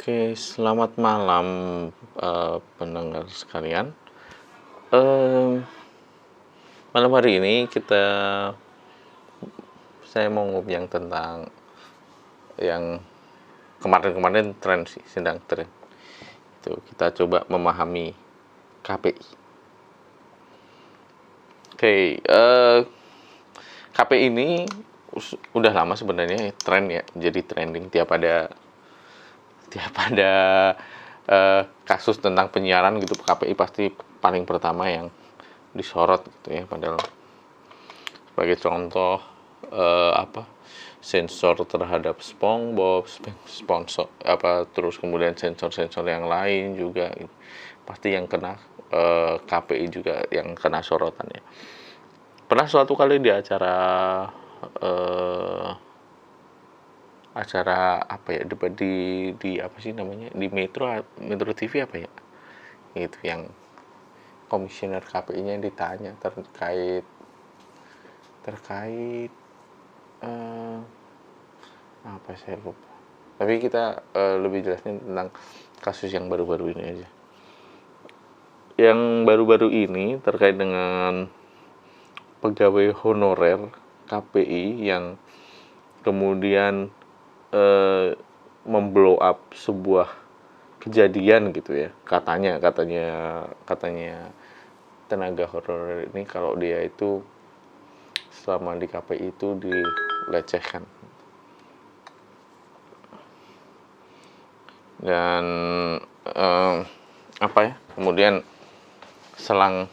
Oke, selamat malam pendengar sekalian. Malam hari ini saya mau ngobrol tentang yang kemarin-kemarin tren sih, sedang tren. Itu kita coba memahami KPI. Oke, KPI ini udah lama sebenarnya tren ya, jadi trending tiap ada kasus tentang penyiaran gitu, KPI pasti paling pertama yang disorot gitu ya. Padahal sebagai contoh sensor terhadap SpongeBob, sponsor terus kemudian sensor yang lain juga gitu. Pasti yang kena KPI juga yang kena sorotannya. Pernah suatu kali di acara apa ya, debat di apa sih namanya, di Metro TV apa ya, itu yang komisioner KPI-nya ditanya terkait apa, saya lupa, tapi kita lebih jelasnya tentang kasus yang baru-baru ini aja. Yang baru-baru ini terkait dengan pegawai honorer KPI yang kemudian memblow up sebuah kejadian gitu ya, katanya tenaga honorer ini kalau dia itu selama di KPI itu dilecehkan dan kemudian selang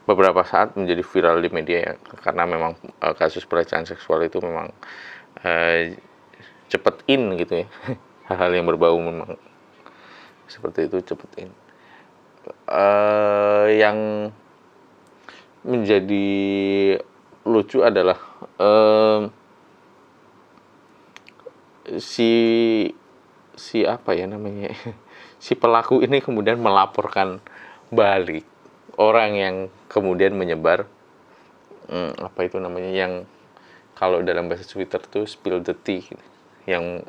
beberapa saat menjadi viral di media ya, karena memang kasus pelecehan seksual itu memang cepet in gitu ya. Hal-hal yang berbau memang seperti itu cepet in. Yang menjadi lucu adalah si apa ya namanya, si pelaku ini kemudian melaporkan balik orang yang kemudian menyebar apa itu namanya, yang kalau dalam bahasa Twitter tuh spill the tea gitu, yang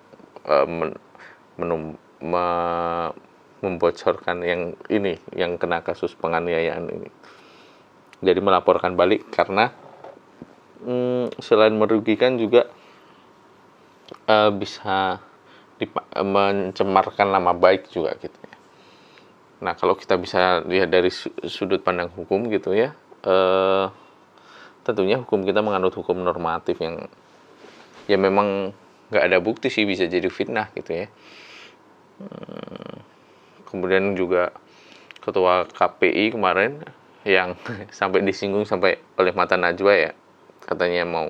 membocorkan yang ini, yang kena kasus penganiayaan ini. Jadi melaporkan balik karena selain merugikan juga bisa mencemarkan nama baik juga gitu ya. Nah, kalau kita bisa lihat dari sudut pandang hukum gitu ya, tentunya hukum kita menganut hukum normatif yang ya memang nggak ada bukti sih bisa jadi fitnah gitu ya. Kemudian juga ketua KPI kemarin yang sampai disinggung sampai oleh Mata Najwa ya, katanya mau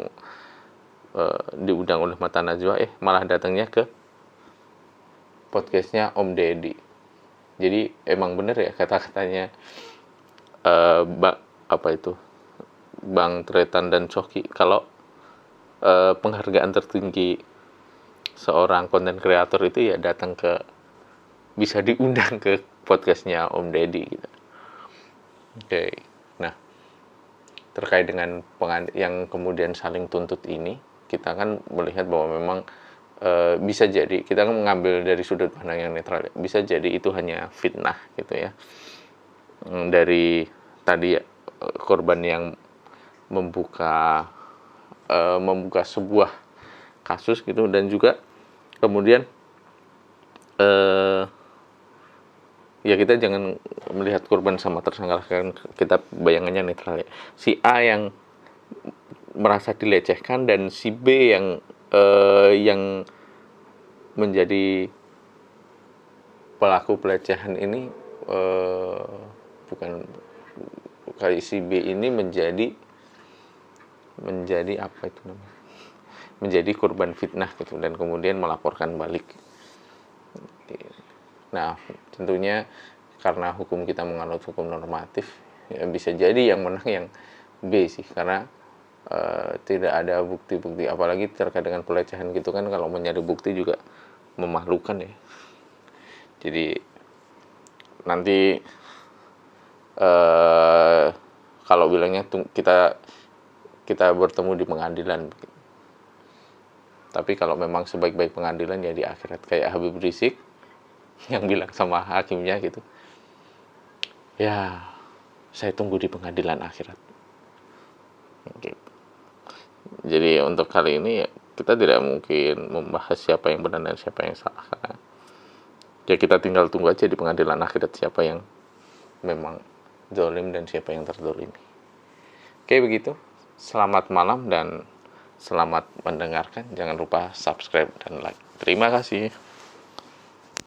diundang oleh Mata Najwa, malah datangnya ke podcastnya Om Deddy. Jadi emang bener ya kata-katanya Bang Tretan dan Coki, kalau penghargaan tertinggi seorang konten kreator itu ya datang bisa diundang ke podcastnya Om Deddy gitu. Oke. Nah, terkait dengan yang kemudian saling tuntut ini, kita kan melihat bahwa memang bisa jadi kita kan mengambil dari sudut pandang yang netral, bisa jadi itu hanya fitnah gitu ya, dari tadi ya, korban yang membuka sebuah kasus gitu, dan juga kemudian ya kita jangan melihat korban sama tersangka, kan kita bayangannya netral ya, si A yang merasa dilecehkan dan si B yang menjadi pelaku pelecehan ini, bukan kali si B ini menjadi apa itu namanya, menjadi korban fitnah gitu, dan kemudian melaporkan balik. Nah, tentunya karena hukum kita menganut hukum normatif ya, bisa jadi yang menang yang B sih, karena tidak ada bukti-bukti, apalagi terkait dengan pelecehan gitu kan, kalau mencari bukti juga memalukan ya. Jadi nanti kalau bilangnya kita bertemu di pengadilan, tapi kalau memang sebaik-baik pengadilan ya di akhirat, kayak Habib Rizik yang bilang sama hakimnya gitu, ya saya tunggu di pengadilan akhirat. Gitu. Jadi untuk kali ini ya, kita tidak mungkin membahas siapa yang benar dan siapa yang salah, karena ya kita tinggal tunggu aja di pengadilan akhirat siapa yang memang zalim dan siapa yang terzalimi. Oke, begitu. Selamat malam dan selamat mendengarkan. Jangan lupa subscribe dan like. Terima kasih.